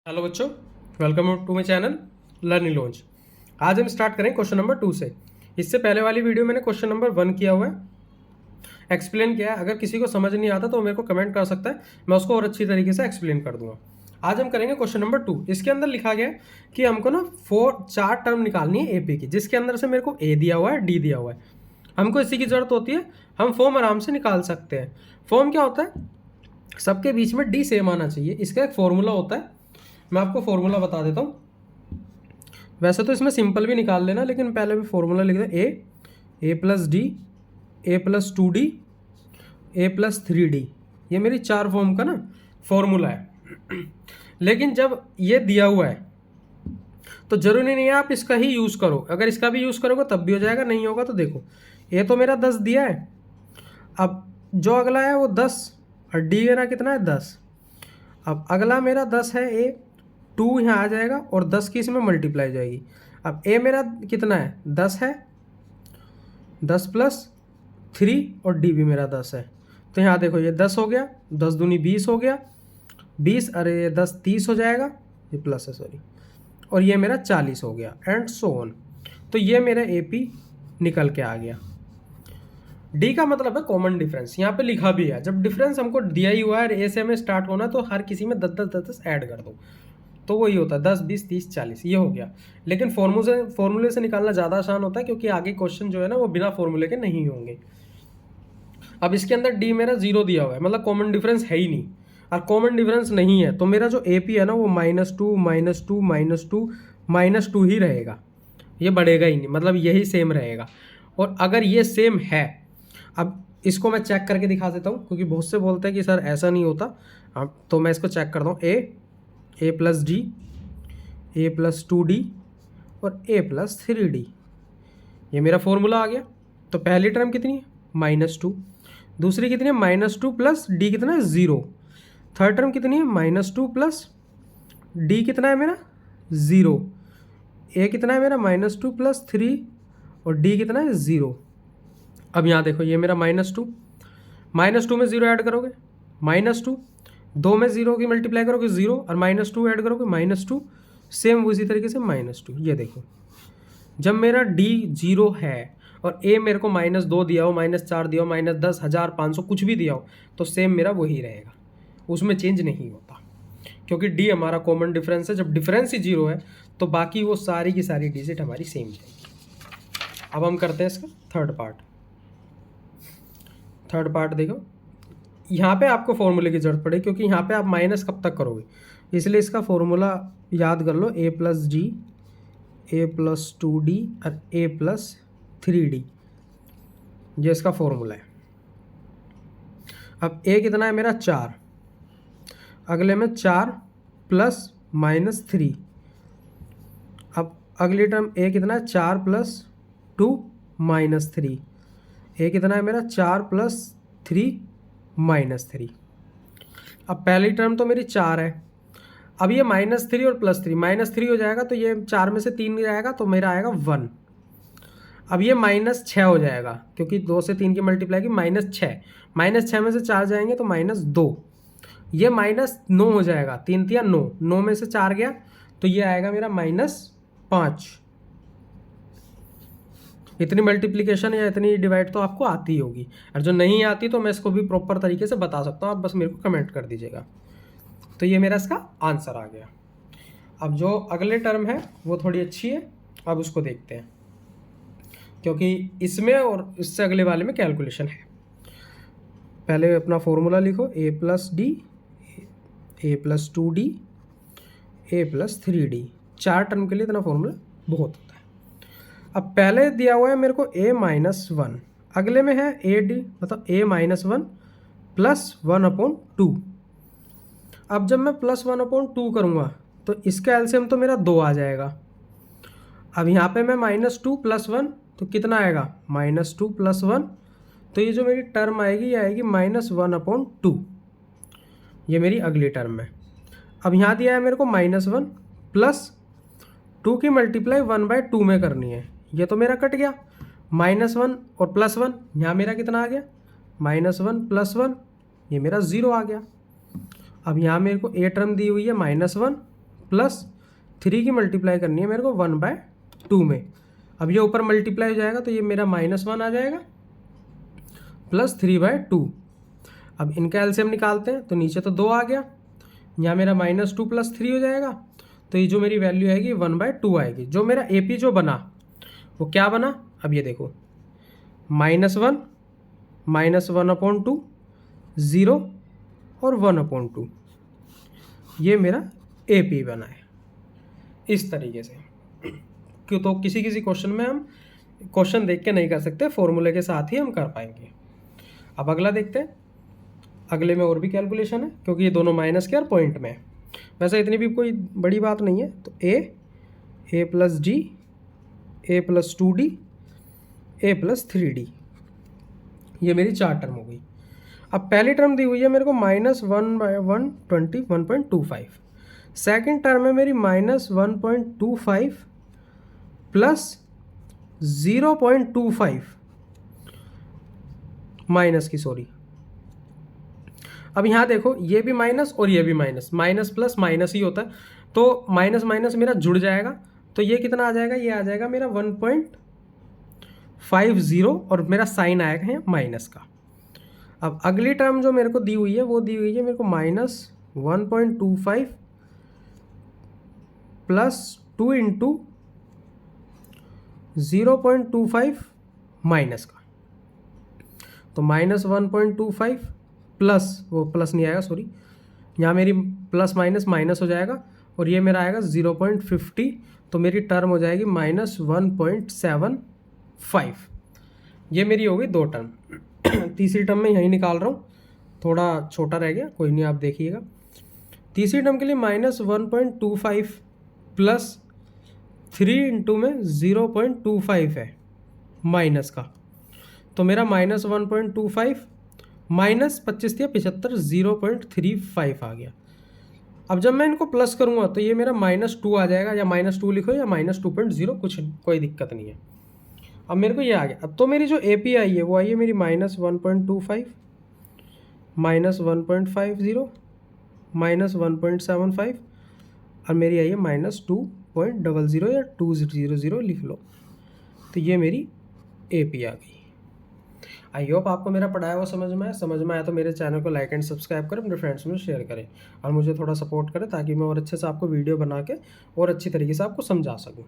Hello बच्चों, welcome to my channel learning launch. आज हम स्टार्ट करें क्वेश्चन नंबर 2 से। इससे पहले वाली वीडियो मैंने क्वेश्चन नंबर 1 किया हुआ है, एक्सप्लेन किया है। अगर किसी को समझ नहीं आता तो मेरे को कमेंट कर सकता है, मैं उसको और अच्छी तरीके से एक्सप्लेन कर दूंगा। आज हम करेंगे क्वेश्चन नंबर 2। इसके अंदर लिखा गया है कि हमको ना 4 टर्म निकालनी है एपी की, जिसके अंदर से मेरे को ए दिया हुआ है, डी दिया हुआ है। हमको इसी की जरूरत होती है, हम फॉर्म आराम से निकाल सकते हैं। फॉर्म क्या होता है? सबके बीच में डी सेम आना चाहिए। इसका एक फॉर्मूला होता है, मैं आपको फॉर्मूला बता देता हूँ। वैसे तो इसमें सिंपल भी निकाल लेना, लेकिन पहले भी फॉर्मूला लिख दें। ए प्लस डी, ए प्लस 2D, ए प्लस 3D। ये मेरी 4 फॉर्म का ना फॉर्मूला है। लेकिन जब ये दिया हुआ है तो जरूरी नहीं है आप इसका ही यूज़ करो। अगर इसका भी यूज़ करोगे तब भी हो जाएगा, नहीं होगा तो देखो ए तो मेरा 10 दिया है, अब जो अगला है वो 10 और डी मेरा कितना है 10। अब अगला मेरा 10 है ए, 2 यहाँ आ जाएगा और 10 की इसमें मल्टीप्लाई जाएगी। अब ए मेरा कितना है 10 है, 10 प्लस 3 और डी भी मेरा 10 है। तो यहाँ देखो ये 10 हो गया, 10 दूनी 20 हो गया, 20 अरे ये 10 30 हो जाएगा, ये प्लस है सॉरी, और ये मेरा 40 हो गया एंड सो ऑन। तो ये मेरा एपी निकल के आ गया। डी का मतलब है कॉमन डिफरेंस, यहाँ पे लिखा भी है। जब डिफरेंस हमको दिया ही हुआ है ए से हमें स्टार्ट होना है तो हर किसी में 10 ऐड कर दो, तो वही होता है 10 20 30 40, ये हो गया। लेकिन फॉर्मूले से निकालना ज़्यादा आसान होता है, क्योंकि आगे क्वेश्चन जो है ना वो बिना फॉर्मूले के नहीं होंगे। अब इसके अंदर डी मेरा 0 दिया हुआ है, मतलब कॉमन डिफरेंस है ही नहीं। और कॉमन डिफरेंस नहीं है तो मेरा जो ए पी है ना वो -2 -2 -2 -2 ही रहेगा, ये बढ़ेगा ही नहीं, मतलब यही सेम रहेगा। और अगर ये सेम है, अब इसको मैं चेक करके दिखा देता हूँ, क्योंकि बहुत से बोलते हैं कि सर ऐसा नहीं होता। अब तो मैं इसको चेक करता हूँ। ए प्लस डी, ए प्लस 2D और ए प्लस 3D, ये मेरा फॉर्मूला आ गया। तो पहली टर्म कितनी है -2, दूसरी कितनी है -2 प्लस डी कितना है 0, थर्ड टर्म कितनी है -2 प्लस डी कितना है मेरा 0, ए कितना है मेरा -2 प्लस 3 और डी कितना है 0। अब यहाँ देखो ये मेरा -2 में 0 ऐड करोगे -2, 2 में 0 की मल्टीप्लाई करोगे 0 और -2 ऐड करोगे -2, सेम उसी तरीके से -2। ये देखो जब मेरा डी 0 है और ए मेरे को -2 दिया हो, -4 दिया हो, -10 1500 कुछ भी दिया हो, तो सेम मेरा वही रहेगा, उसमें चेंज नहीं होता, क्योंकि डी हमारा कॉमन डिफरेंस है। जब डिफरेंस ही 0 है तो बाकी वो सारी की सारी डिजिट हमारी सेम जाएगी। अब हम करते हैं इसका थर्ड पार्ट। देखो यहाँ पे आपको फॉर्मूले की जरूरत पड़ेगी, क्योंकि यहाँ पे आप माइनस कब तक करोगे, इसलिए इसका फॉर्मूला याद कर लो। ए प्लस डी, ए प्लस 2D और ए प्लस 3D, ये इसका फॉर्मूला है। अब ए कितना है मेरा 4, अगले में 4 प्लस -3। अब अगली टर्म ए कितना है 4 प्लस 2 -3, ए कितना है मेरा 4 प्लस 3 -3। अब पहली टर्म तो मेरी 4 है, अब ये -3 और +3, -3 हो जाएगा तो ये 4 में से 3 जाएगा तो मेरा आएगा 1। अब ये -6 हो जाएगा, क्योंकि 2 से 3 की मल्टीप्लाई की -6, -6 में से 4 जाएंगे तो -2, ये -9 हो जाएगा, 3 3 9, 9 में से 4 गया तो ये आएगा मेरा -5। इतनी मल्टीप्लिकेशन या इतनी डिवाइड तो आपको आती ही होगी, और जो नहीं आती तो मैं इसको भी प्रॉपर तरीके से बता सकता हूँ, आप बस मेरे को कमेंट कर दीजिएगा। तो ये मेरा इसका आंसर आ गया। अब जो अगले टर्म है वो थोड़ी अच्छी है, अब उसको देखते हैं, क्योंकि इसमें और इससे अगले वाले में कैलकुलेशन है। पहले अपना फॉर्मूला लिखो। ए प्लस डी, ए प्लस 2D, ए प्लस 3D, 4 टर्म के लिए इतना फॉर्मूला बहुत होता है। अब पहले दिया हुआ है मेरे को a-1, अगले में है ए डी, मतलब a-1 प्लस 1/2। अब जब मैं +1/2 करूँगा तो इसका एलसीएम तो मेरा 2 आ जाएगा। अब यहाँ पे मैं -2 + 1 तो कितना आएगा -2 + 1, तो ये जो मेरी टर्म आएगी ये आएगी -1/2, ये मेरी अगली टर्म है। अब यहाँ दिया है मेरे को -1 प्लस 2 की मल्टीप्लाई 1/2 में करनी है, ये तो मेरा कट गया। -1 और +1, यहाँ मेरा कितना आ गया -1 + 1, ये मेरा 0 आ गया। अब यहाँ मेरे को ए टर्म दी हुई है -1 प्लस 3 की मल्टीप्लाई करनी है मेरे को 1/2 में। अब ये ऊपर मल्टीप्लाई हो जाएगा तो ये मेरा -1 आ जाएगा प्लस 3/2। अब इनका एलसीएम निकालते हैं तो नीचे तो 2 आ गया, यहाँ मेरा -2 + 3 हो जाएगा, तो ये जो मेरी वैल्यू आएगी 1/2 आएगी। जो मेरा AP जो बना वो क्या बना, अब ये देखो -1 -1/2 0 और 1/2, ये मेरा AP बना है इस तरीके से। क्यों, तो किसी किसी क्वेश्चन में हम क्वेश्चन देख के नहीं कर सकते, फॉर्मूले के साथ ही हम कर पाएंगे। अब अगला देखते हैं, अगले में और भी कैलकुलेशन है क्योंकि ये दोनों माइनस के और पॉइंट में है। वैसे इतनी भी कोई बड़ी बात नहीं है। तो a + d a + 2d a + 3d, ये मेरी 4 टर्म हो गई। अब पहली टर्म दी हुई है मेरे को -1/120 1.25, सेकेंड टर्म है मेरी -1.25 प्लस 0.25 माइनस की, सॉरी। अब यहाँ देखो ये भी माइनस और ये भी माइनस, माइनस प्लस माइनस ही होता है, तो माइनस माइनस मेरा जुड़ जाएगा, तो ये कितना आ जाएगा, ये आ जाएगा मेरा 1.50 और मेरा साइन आएगा है माइनस का। अब अगली टर्म जो मेरे को दी हुई है वो दी हुई है मेरे को -1.25 प्लस 2 × 0.25 माइनस का, तो -1.25 प्लस, वो प्लस नहीं आएगा सॉरी, यहाँ मेरी प्लस माइनस माइनस हो जाएगा और ये मेरा आएगा 0.50, तो मेरी टर्म हो जाएगी -1.75। ये मेरी हो गई 2 टर्म। तीसरी टर्म में यहीं निकाल रहा हूँ, थोड़ा छोटा रह गया, कोई नहीं आप देखिएगा। तीसरी टर्म के लिए -1.25 प्लस 3 × में 0.25 है माइनस का, तो मेरा -1.25 माइनस 25 या 75 0.35 आ गया। अब जब मैं इनको प्लस करूँगा तो ये मेरा -2 आ जाएगा, या -2 लिखो या -2.0, कुछ कोई दिक्कत नहीं है। अब मेरे को ये आ गया। अब तो मेरी जो AP आई है वो आई है मेरी -1.25 -1.50 -1.75 और मेरी आई है -2.00 या 200 लिख लो, तो ये मेरी AP आ गई। आई होप आपको मेरा पढ़ाया हुआ समझ में आया तो मेरे चैनल को लाइक एंड सब्सक्राइब करें, अपने फ्रेंड्स में शेयर करें और मुझे थोड़ा सपोर्ट करें ताकि मैं और अच्छे से आपको वीडियो बना के और अच्छी तरीके से आपको समझा सकूं।